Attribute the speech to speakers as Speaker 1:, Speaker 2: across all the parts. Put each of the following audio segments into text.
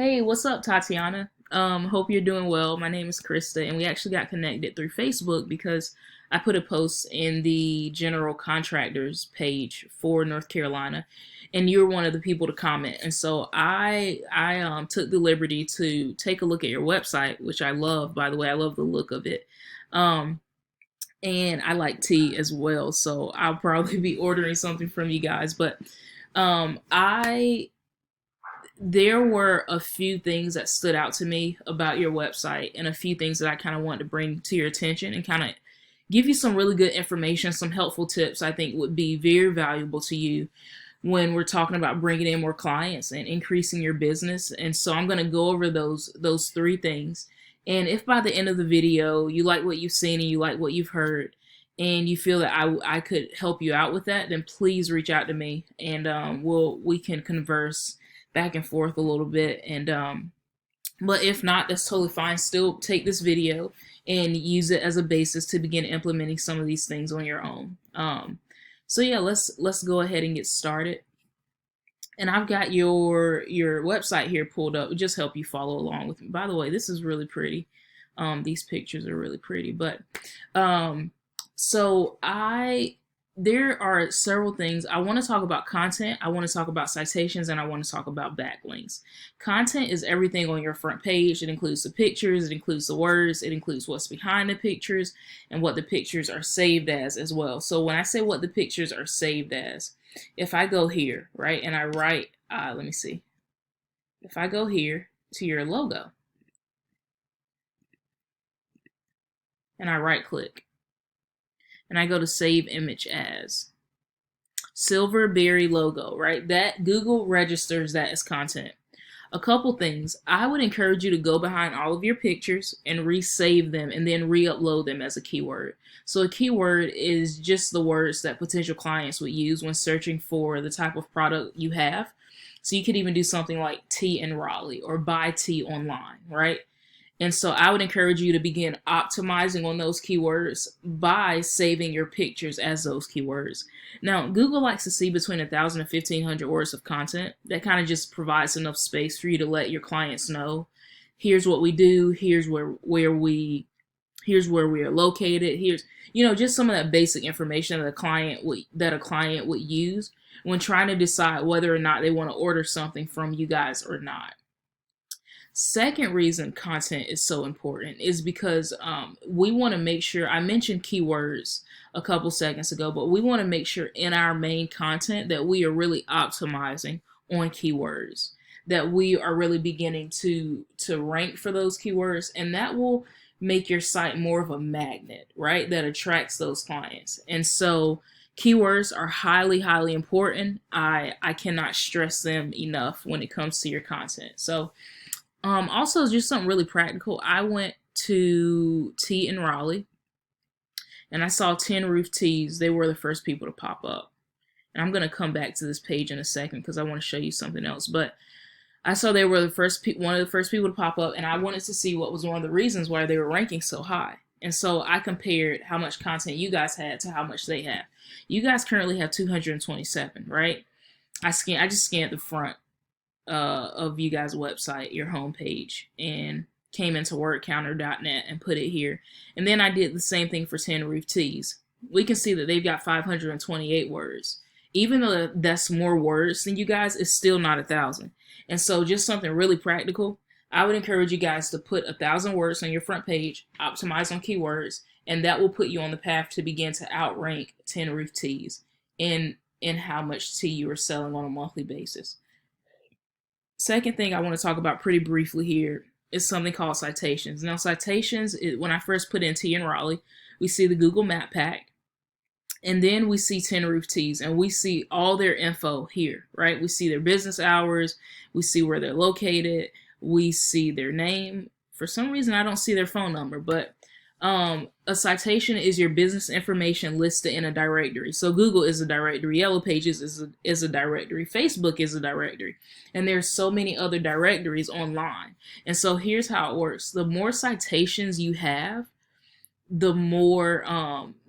Speaker 1: Hey, what's up, Tatiana? Hope you're doing well. My name is Christa, and we actually got connected through Facebook because I put a post in the general contractors page for North Carolina, and you're one of the people to comment. And so I took the liberty to take a look at your website, which I love, by the way. I love the look of it. Um, and I like tea as well, so I'll probably be ordering something from you guys. But I there were a few things that stood out to me about your website and a few things that I kind of wanted to bring to your attention and kind of give you some really good information, some helpful tips I think would be very valuable to you when we're talking about bringing in more clients and increasing your business. And so I'm going to go over those three things. And if by the end of the video you like what you've seen and you like what you've heard and you feel that I could help you out with that, then please reach out to me and we can converse back and forth a little bit. And but if not, that's totally fine. Still take this video and use it as a basis to begin implementing some of these things on your own. So yeah, let's go ahead and get started. And I've got your website here pulled up. Just help you follow along with me. By the way, this is really pretty. These pictures are really pretty. But so there are several things. I want to talk about content, I want to talk about citations, and I want to talk about backlinks. Content is everything on your front page. It includes the pictures, it includes the words, it includes what's behind the pictures, and what the pictures are saved as well. So when I say what the pictures are saved as, if I go here, right, and I write, let me see, if I go here to your logo, and I right click, and I go to save image as Silverberry logo, right? That Google registers that as content. A couple things. I would encourage you to go behind all of your pictures and resave them and then re-upload them as a keyword. So a keyword is just the words that potential clients would use when searching for the type of product you have. So you could even do something like tea in Raleigh or buy tea online, right? And so I would encourage you to begin optimizing on those keywords by saving your pictures as those keywords. Now, Google likes to see between 1,000 and 1,500 words of content. That kind of just provides enough space for you to let your clients know, here's what we do, here's where we are located, here's, just some of that basic information that a client would use when trying to decide whether or not they want to order something from you guys or not. Second reason content is so important is because we want to make sure, I mentioned keywords a couple seconds ago, but we want to make sure in our main content that we are really optimizing on keywords, that we are really beginning to rank for those keywords, and that will make your site more of a magnet, right, that attracts those clients. And so keywords are highly, highly important. I cannot stress them enough when it comes to your content. So also, just something really practical. I went to Tea in Raleigh and I saw Tin Roof Teas. They were the first people to pop up. And I'm going to come back to this page in a second because I want to show you something else. But I saw they were one of the first people to pop up, and I wanted to see what was one of the reasons why they were ranking so high. And so I compared how much content you guys had to how much they have. You guys currently have 227, right? I just scanned the front of you guys' website, your homepage, and came into wordcounter.net and put it here. And then I did the same thing for Tin Roof Teas. We can see that they've got 528 words. Even though that's more words than you guys, it's still not 1,000. And so just something really practical, I would encourage you guys to put 1,000 words on your front page, optimize on keywords, and that will put you on the path to begin to outrank Tin Roof Teas in how much tea you are selling on a monthly basis. Second thing I want to talk about pretty briefly here is something called citations. Now, citations, when I first put in Tea in Raleigh, we see the Google Map Pack, and then we see Tin Roof Teas, and we see all their info here, right? We see their business hours, we see where they're located, we see their name. For some reason, I don't see their phone number, but a citation is your business information listed in a directory. So Google is a directory, Yellow Pages is a directory, Facebook is a directory, and there's so many other directories online. And so here's how it works. The more citations you have, the more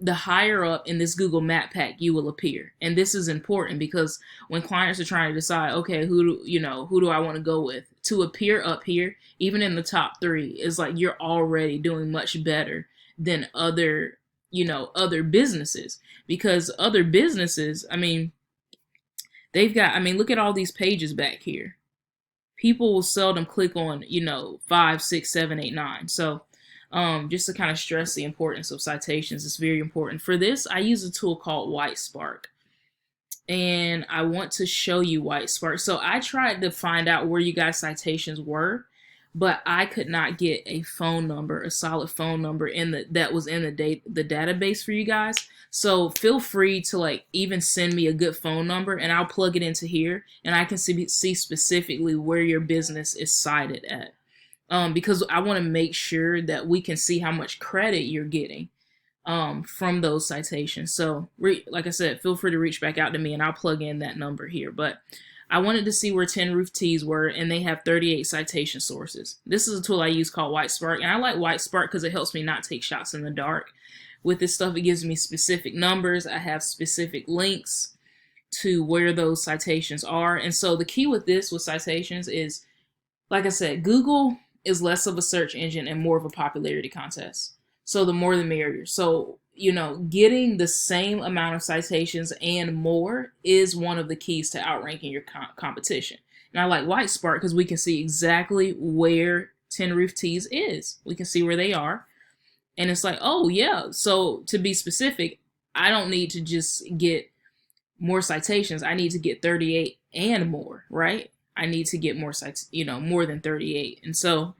Speaker 1: the higher up in this Google Map Pack you will appear. And this is important because when clients are trying to decide, okay, who do I want to go with to appear up here, even in the top 3, is like you're already doing much better than other, other businesses. Because other businesses, I mean, they've got, I mean, look at all these pages back here. People will seldom click on, 5, 6, 7, 8, 9. So just to kind of stress the importance of citations, it's very important. For this, I use a tool called WhiteSpark. And I want to show you WhiteSpark. So I tried to find out where you guys' citations were, but I could not get a phone number, a solid phone number that was in the database for you guys. So feel free to like even send me a good phone number, and I'll plug it into here, and I can see specifically where your business is cited at. Because I want to make sure that we can see how much credit you're getting from those citations. So like I said, feel free to reach back out to me and I'll plug in that number here. But I wanted to see where 10 Roof Teas were, and they have 38 citation sources. This is a tool I use called WhiteSpark, and I like WhiteSpark because it helps me not take shots in the dark. With this stuff, it gives me specific numbers. I have specific links to where those citations are. And so the key with citations is, like I said, Google is less of a search engine and more of a popularity contest. So the more the merrier. So, getting the same amount of citations and more is one of the keys to outranking your competition. And I like WhiteSpark because we can see exactly where 10 Roof Teas is. We can see where they are. And it's like, oh yeah. So to be specific, I don't need to just get more citations. I need to get 38 and more, right? I need to get more more than 38. And so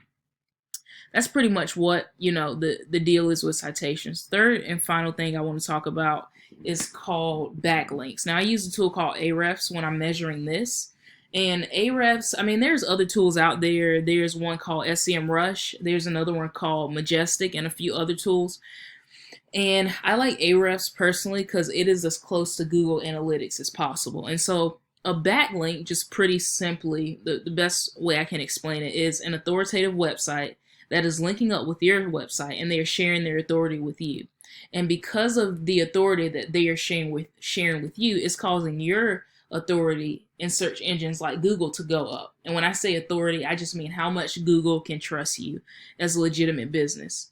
Speaker 1: that's pretty much what, the deal is with citations. Third and final thing I want to talk about is called backlinks. Now, I use a tool called Ahrefs when I'm measuring this. And Ahrefs, I mean, there's other tools out there. There's one called SEMrush. There's another one called Majestic and a few other tools. And I like Ahrefs personally because it is as close to Google Analytics as possible. And so a backlink, just pretty simply, the best way I can explain it is an authoritative website that is linking up with your website, and they are sharing their authority with you. And because of the authority that they are sharing with you, it's causing your authority in search engines like Google to go up. And when I say authority, I just mean how much Google can trust you as a legitimate business.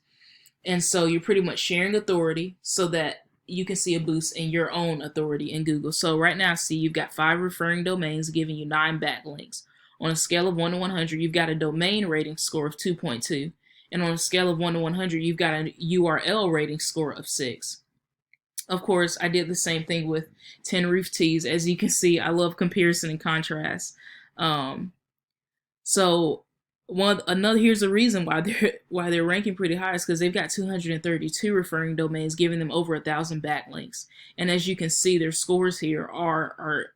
Speaker 1: And so you're pretty much sharing authority so that you can see a boost in your own authority in Google. So right now, see, you've got 5 referring domains giving you 9 backlinks. On a scale of 1 to 100, you've got a domain rating score of 2.2. And on a scale of 1 to 100, you've got a URL rating score of 6. Of course, I did the same thing with 10 Roof Teas. As you can see, I love comparison and contrast. So here's a reason why they're ranking pretty high is because they've got 232 referring domains, giving them over 1,000 backlinks. And as you can see, their scores here are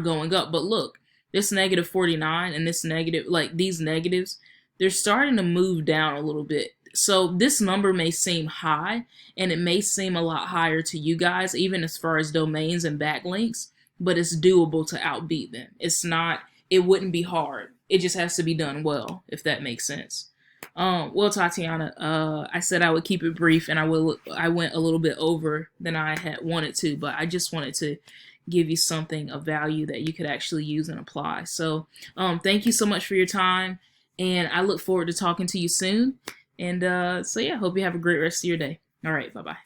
Speaker 1: going up. But look, this negative 49 and this negative, like these negatives, they're starting to move down a little bit. So this number may seem high, and it may seem a lot higher to you guys, even as far as domains and backlinks, but it's doable to outbeat them. It wouldn't be hard. It just has to be done well, if that makes sense. Well, Tatiana, I said I would keep it brief, and I went a little bit over than I had wanted to, but I just wanted to give you something of value that you could actually use and apply. So thank you so much for your time, and I look forward to talking to you soon. And so yeah, hope you have a great rest of your day. All right, bye-bye.